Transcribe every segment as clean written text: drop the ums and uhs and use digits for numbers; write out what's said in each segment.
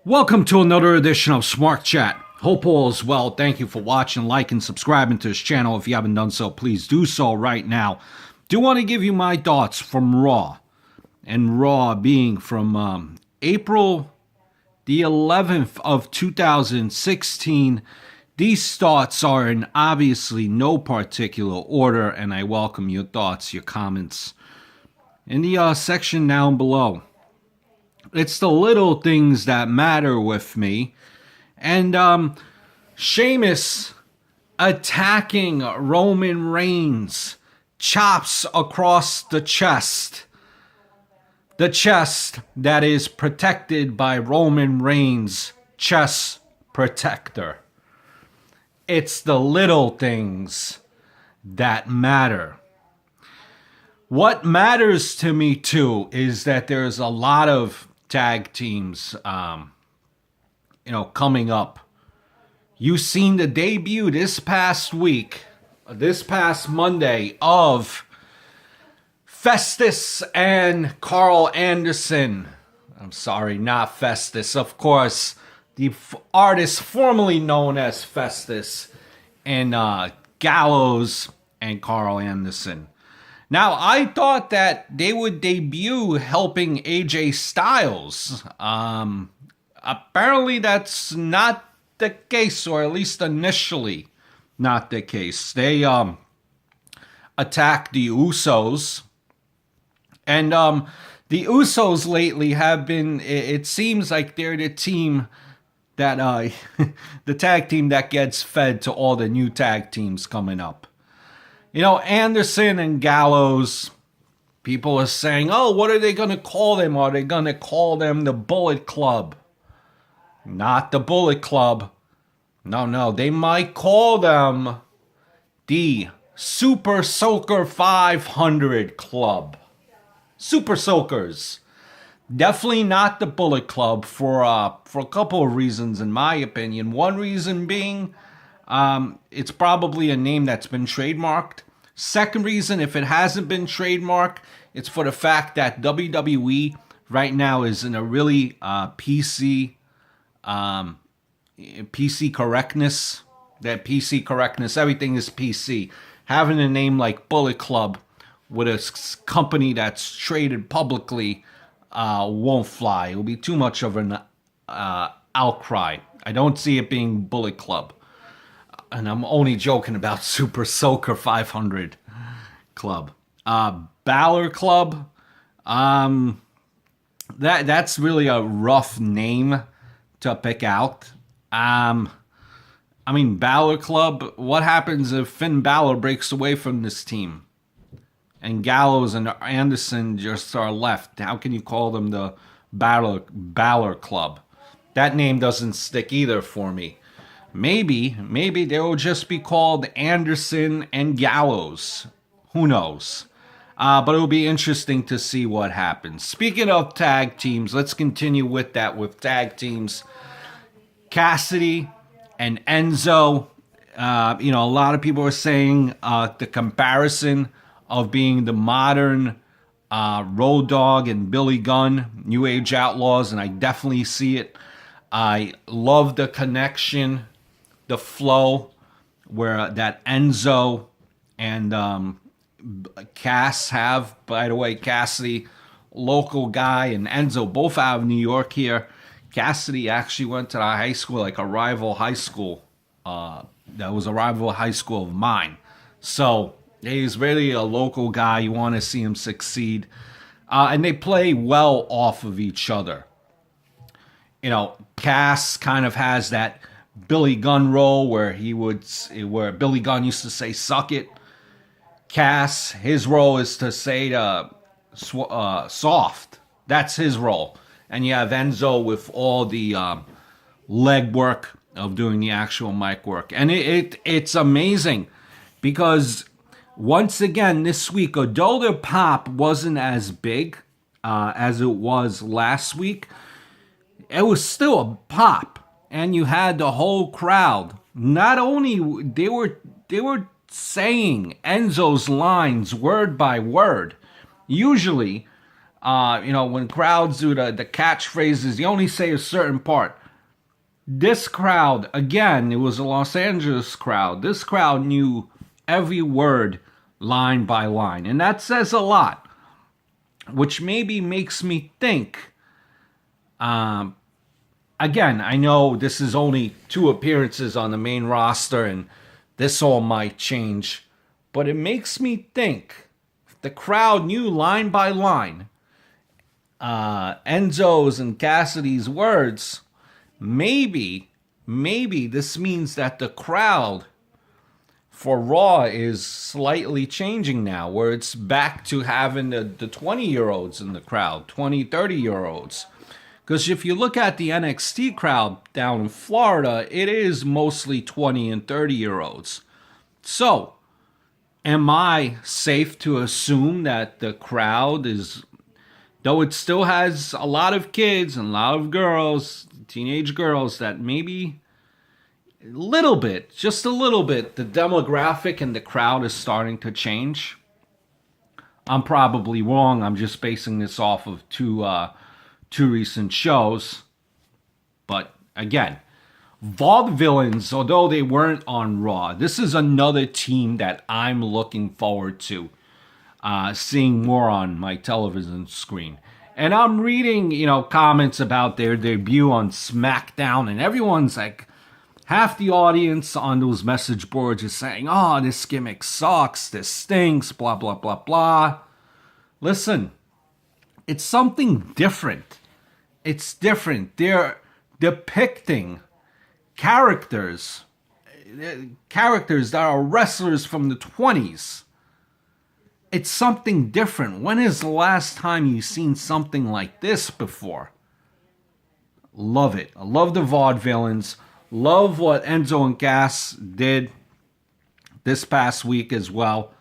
Welcome to another edition of Smart Chat. Hope all is well. Thank you for watching, liking, subscribing to this channel. If you haven't done so, please do so right now. Do want to give you my thoughts from Raw. And Raw being from April the 11th of 2016. These thoughts are in obviously no particular order, and I welcome your thoughts, your comments in the section down below. It's the little things that matter with me. And Sheamus attacking Roman Reigns. Chops across the chest. The chest that is protected by Roman Reigns' chest protector. It's the little things that matter. What matters to me too is that there's a lot of tag teams, coming up. You've seen the debut this past Monday, of Festus and Carl Anderson. I'm sorry, not Festus. Of course, the artist formerly known as Festus, and Gallows and Carl Anderson. Now, I thought that they would debut helping AJ Styles. Apparently, that's not the case, or at least initially not the case. They attacked the Usos. And the Usos lately have been, it seems like they're the team that, the tag team that gets fed to all the new tag teams coming up. You know, Anderson and Gallows, people are saying, oh, what are they going to call them? Are they going to call them the Bullet Club? Not the Bullet Club. No, they might call them the Super Soaker 500 Club. Super Soakers. Definitely not the Bullet Club for a couple of reasons, in my opinion. One reason being, it's probably a name that's been trademarked. Second reason, if it hasn't been trademarked, it's for the fact that WWE right now is in a really PC correctness. That PC correctness, everything is PC. Having a name like Bullet Club with a company that's traded publicly won't fly. It will be too much of an outcry. I don't see it being Bullet Club. And I'm only joking about Super Soaker 500 Club. Balor Club. That's really a rough name to pick out. Balor Club. What happens if Finn Balor breaks away from this team? And Gallows and Anderson just are left. How can you call them the Balor Club? That name doesn't stick either for me. Maybe they will just be called Anderson and Gallows. Who knows? But it'll be interesting to see what happens. Speaking of tag teams, let's continue with that with tag teams. Cassidy and Enzo. A lot of people are saying the comparison of being the modern Road Dogg and Billy Gunn, New Age Outlaws, and I definitely see it. I love the connection, the flow, where that Enzo and Cass have. By the way, Cassidy, local guy, and Enzo both out of New York here. Cassidy actually went to our high school, like a rival high school. That was a rival high school of mine. So he's really a local guy. You want to see him succeed. And they play well off of each other. Cass kind of has that Billy Gunn role where Billy Gunn used to say, suck it. Cass, his role is to say soft. That's his role. And you have Enzo with all the leg work of doing the actual mic work. And it's amazing because once again this week, although the pop wasn't as big as it was last week, it was still a pop. And you had the whole crowd. Not only they were saying Enzo's lines word by word. Usually When crowds do the catchphrases, you only say a certain part. This crowd, again, it was a Los Angeles crowd. This crowd knew every word line by line. And that says a lot, which maybe makes me think, again, I know this is only 2 appearances on the main roster and this all might change, but it makes me think if the crowd knew line by line Enzo's and Cassidy's words, maybe this means that the crowd for Raw is slightly changing now, where it's back to having the 20-year-olds in the crowd, 20, 30-year-olds. Because if you look at the NXT crowd down in Florida, it is mostly 20 and 30-year-olds. So, am I safe to assume that the crowd is, though it still has a lot of kids and a lot of girls, teenage girls, that maybe a little bit, just a little bit, the demographic and the crowd is starting to change? I'm probably wrong. I'm just basing this off of two recent shows. But again, Vaudevillains, although they weren't on Raw, this is another team that I'm looking forward to seeing more on my television screen. And I'm reading, comments about their debut on SmackDown, and everyone's like, half the audience on those message boards is saying, oh, this gimmick sucks, this stinks, blah, blah, blah, blah. Listen, it's something different. It's different. They're depicting characters that are wrestlers from the 20s. It's something different. When is the last time you've seen something like this before? Love it. I love the Vaudevillains. Love what Enzo and Cass did this past week as well.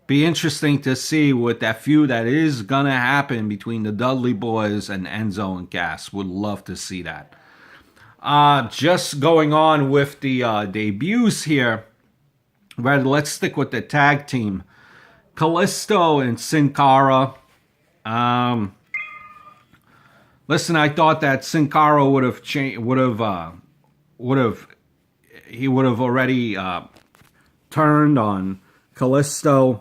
Be interesting to see what that feud that is gonna happen between the Dudley Boys and Enzo and Cass. Would love to see that. Just going on with the debuts here. Right, let's stick with the tag team. Kalisto and Sin Cara. Listen, I thought that Sin Cara would have already turned on Kalisto.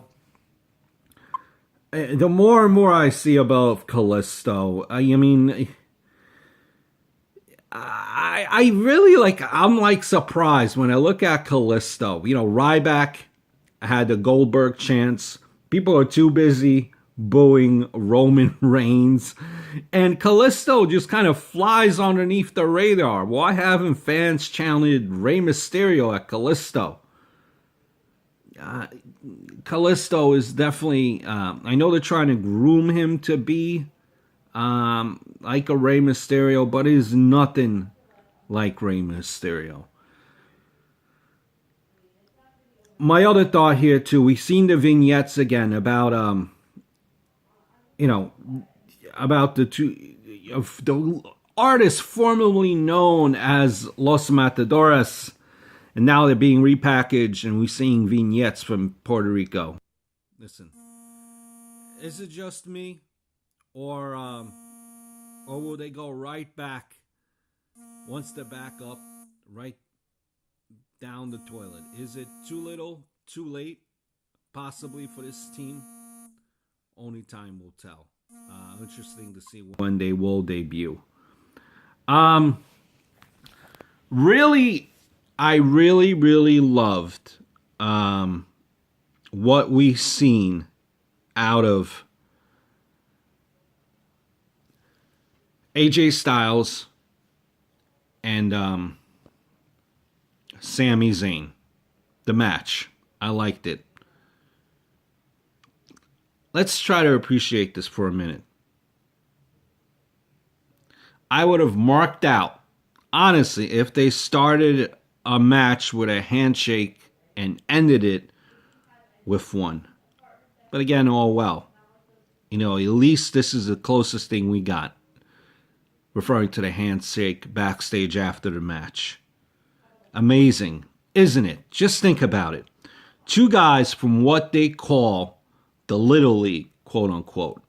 The more and more I see about Kalisto, I really I'm surprised when I look at Kalisto. Ryback had the Goldberg chants. People are too busy booing Roman Reigns. And Kalisto just kind of flies underneath the radar. Why haven't fans chanted Rey Mysterio at Kalisto? Kalisto is definitely, I know they're trying to groom him to be like a Rey Mysterio, but he's nothing like Rey Mysterio. My other thought here too, we've seen the vignettes again about about the artists formerly known as Los Matadores, and now they're being repackaged and we're seeing vignettes from Puerto Rico. Listen, is it just me, or will they go right back once they're back up, right down the toilet? Is it too little, too late, possibly, for this team? Only time will tell. Interesting to see when they will debut. Really, I really loved what we've seen out of AJ Styles and Sami Zayn. The match. I liked it. Let's try to appreciate this for a minute. I would have marked out, honestly, if they started a match with a handshake and ended it with one. But again, all well. At least this is the closest thing we got. Referring to the handshake backstage after the match. Amazing, isn't it? Just think about it. Two guys from what they call the Little League, quote unquote,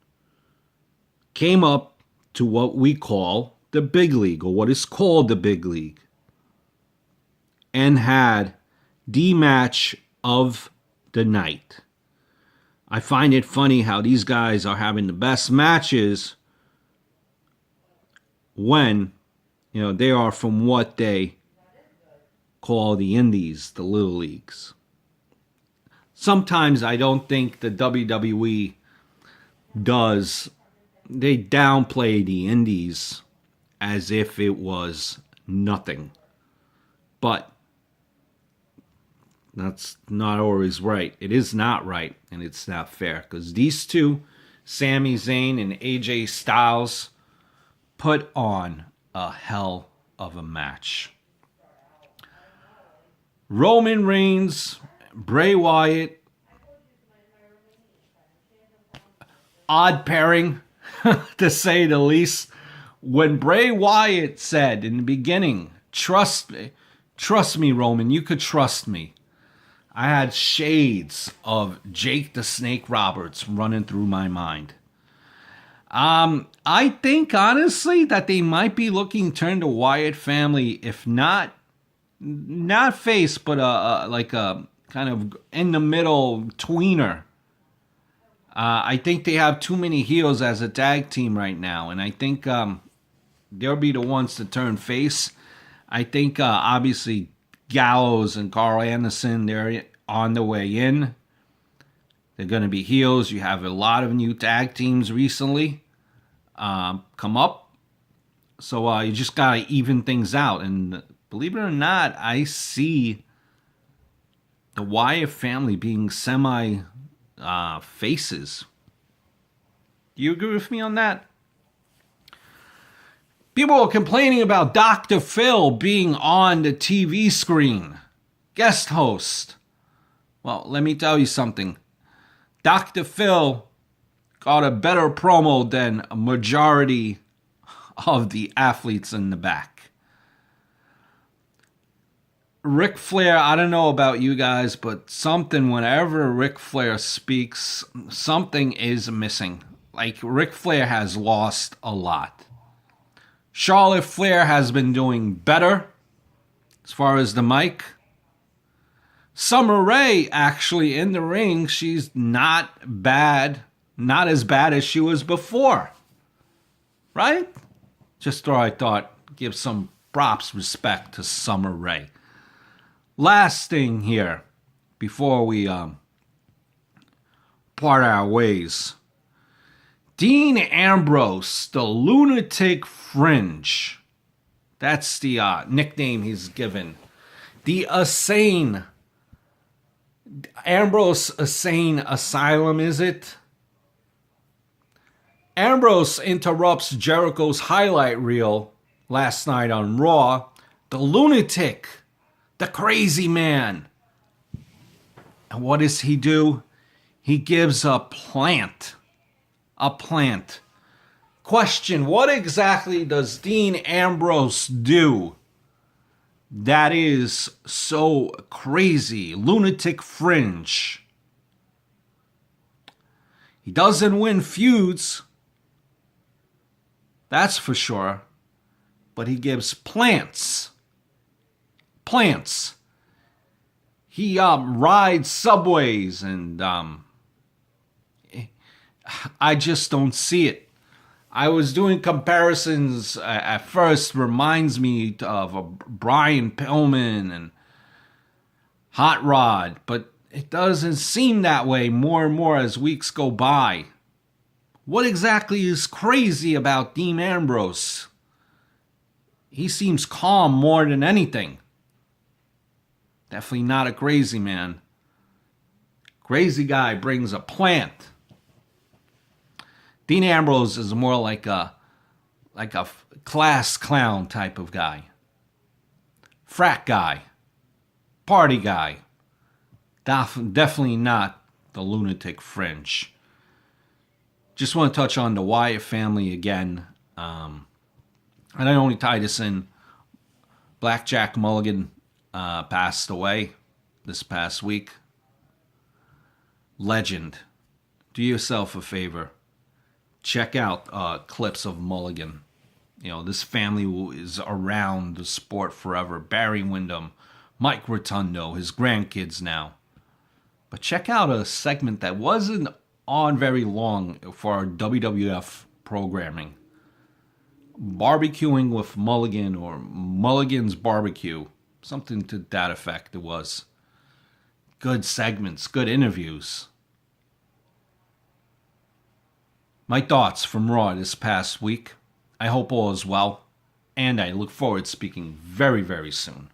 came up to what we call the Big League, or what is called the Big League, and had the match of the night. I find it funny how these guys are having the best matches when, they are from what they call the indies, the little leagues. Sometimes I don't think the WWE does. They downplay the indies as if it was nothing. But that's not always right. It is not right, and it's not fair. Because these two, Sami Zayn and AJ Styles, put on a hell of a match. Roman Reigns, Bray Wyatt, odd pairing, to say the least. When Bray Wyatt said in the beginning, trust me, Roman, you could trust me, I had shades of Jake the Snake Roberts running through my mind. I think, honestly, that they might be looking to turn the Wyatt family, if not face, but like a kind of in the middle tweener. I think they have too many heels as a tag team right now, and I think they'll be the ones to turn face. I think obviously Gallows and Carl Anderson, they're on the way in. They're going to be heels. You have a lot of new tag teams recently come up. So you just got to even things out. And believe it or not, I see the Wyatt family being semi-faces. Do you agree with me on that? People are complaining about Dr. Phil being on the TV screen. Guest host. Well, let me tell you something. Dr. Phil got a better promo than a majority of the athletes in the back. Ric Flair, I don't know about you guys, but whenever Ric Flair speaks, something is missing. Like, Ric Flair has lost a lot. Charlotte Flair has been doing better as far as the mic. Summer Rae, actually, in the ring, she's not bad. Not as bad as she was before. Right? Just I thought, give some props, respect to Summer Rae. Last thing here, before we part our ways. Dean Ambrose, the Lunatic Fringe. That's the nickname he's given. The Insane. Ambrose Insane Asylum, is it? Ambrose interrupts Jericho's highlight reel last night on Raw. The lunatic. The crazy man. And what does he do? He gives a plant. A plant. Question, what exactly does Dean Ambrose do that is so crazy? Lunatic Fringe. He doesn't win feuds. That's for sure. But he gives plants. Plants. He rides subways, and I just don't see it. I was doing comparisons at first, reminds me of Brian Pillman and Hot Rod, but it doesn't seem that way more and more as weeks go by. What exactly is crazy about Dean Ambrose? He seems calm more than anything. Definitely not a crazy man. Crazy guy brings a plant. Dean Ambrose is more like a class clown type of guy. Frat guy. Party guy. Definitely not the Lunatic Fringe. Just want to touch on the Wyatt family again. And I only tie this in. Blackjack Mulligan passed away this past week. Legend. do yourself a favor. Check out clips of Mulligan. You know, this family is around the sport forever. Barry Windham, Mike Rotundo, his grandkids now. But check out a segment that wasn't on very long for our WWF programming. Barbecuing with Mulligan, or Mulligan's Barbecue. Something to that effect it was. Good segments, good interviews. My thoughts from Raw this past week. I hope all is well, and I look forward to speaking very, very soon.